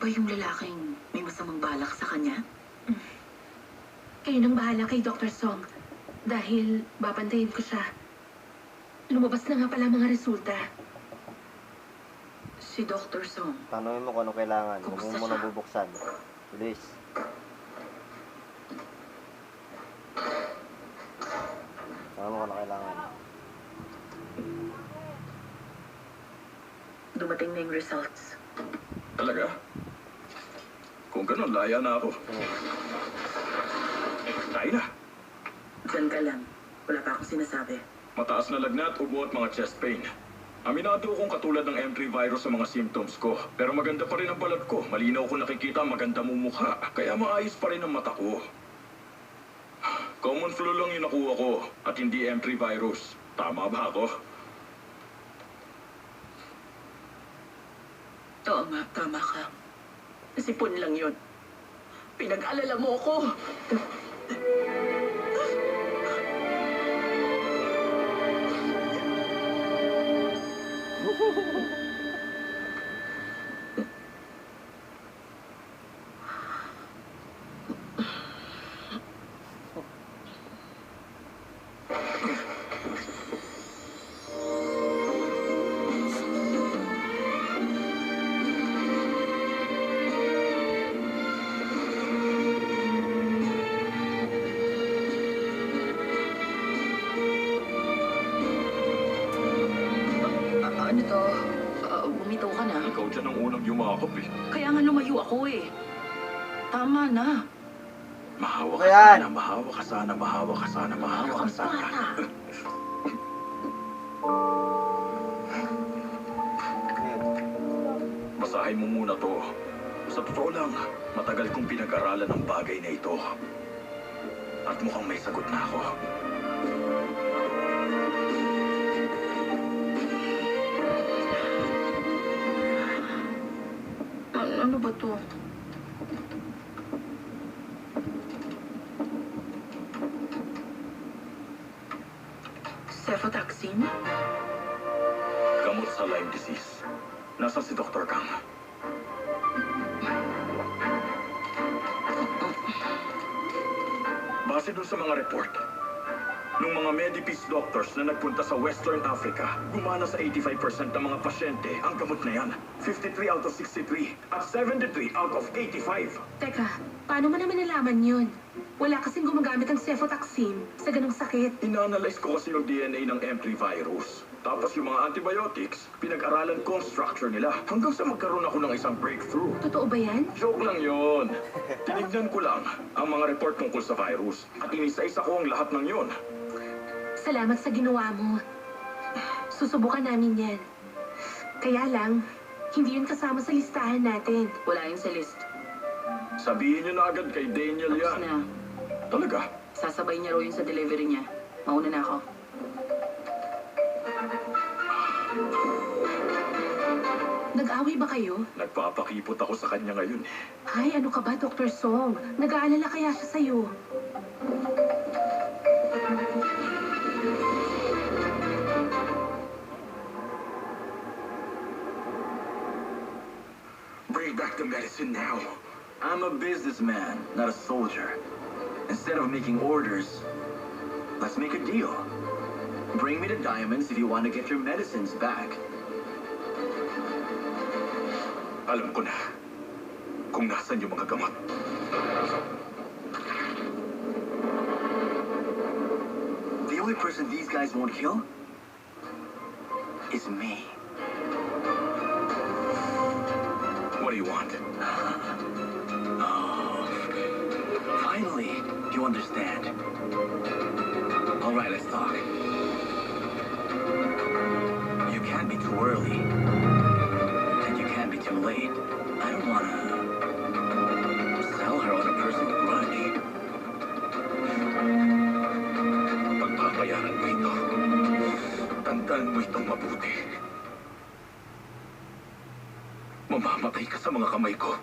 ba yung lalaking may masamang balak sa kanya? Kayo nang bahala kay Dr. Song. Dahil babantayin ko siya. Lumabas na nga pala mga resulta. Si Dr. Song. Tanungin mo kung ano kailangan. Huwag Kumusta mo muna siya? bubuksan. Bilis. Tanungin mo kung ano kailangan. Dumating na yung results. Talaga? Kung ganun, laya na ako. Tayo na. Diyan ka lang. Wala pa akong sinasabi. Mataas na lagnat, ubo at mga chest pain. Aminado akong katulad ng M3 virus sa mga symptoms ko. Pero maganda pa rin ang balat ko. Malinaw ko nakikita, maganda mong mukha. Kaya maayos pa rin ang mata ko. Common flu lang yung nakuha ko at hindi M3 virus. Tama ba ako? Oo nga, tama ka. Sipon lang yun. Pinag-alala mo ako. Ano to? Bumitaw ka na? Ikaw dyan ang unang yumakap eh. Kaya nga lumayo ako eh. Tama na. Mahawa ka Ayan. sana, mahawa ka sana, mahawa ka sana, mahawa ka sana. Bata. Basahin mo muna to. Sa totoo lang, matagal kong pinag-aralan ang bagay na ito. At mukhang may sagot na ako. Ano ba to? Cefotaxime? Gamot sa Lyme disease. Nasa si Dr. Kang. Base dun sa mga report, nung mga Medipis doctors na nagpunta sa Western Africa, gumana sa 85% ng mga pasyente ang gamot na yan. 53 out of 63 at 73 out of 85. Teka, paano mo naman nalaman yun? Wala kasing gumagamit ng cefotaxime sa ganong sakit. Ina-analyze ko kasi yung DNA ng M3 virus. Tapos yung mga antibiotics, pinag-aralan ko ang structure nila hanggang sa magkaroon ako ng isang breakthrough. Totoo ba yan? Joke lang yun. Tinignan ko lang ang mga report tungkol sa virus at inisa-isa ko ang lahat ng yun. Salamat sa ginawa mo. Susubukan namin yan. Kaya lang, hindi yun kasama sa listahan natin. Wala yun sa list. Sabihin niyo na agad kay Daniel Tapos yan. na. Talaga? Sasabay niya raw yun sa delivery niya. Mauna na ako. Nag-away ba kayo? Nagpapakipot ako sa kanya ngayon. Ay, ano ka ba, Dr. Song? Nag-aalala kaya siya sa'yo? Bring back the medicine now. I'm a businessman, not a soldier. Instead of making orders, let's make a deal. Bring me the diamonds if you want to get your medicines back. Alam ko na kung nasan yung mga gamot. The only person these guys won't kill is me. What do you want? Oh, finally, you understand. All right, let's talk. You can't be too early, and you can't be too late. I don't want to sell her on a personal grudge. Pagpapayaran mo ito. Tandaan mo itong mabuti. Mamamatay ka sa mga kamay ko.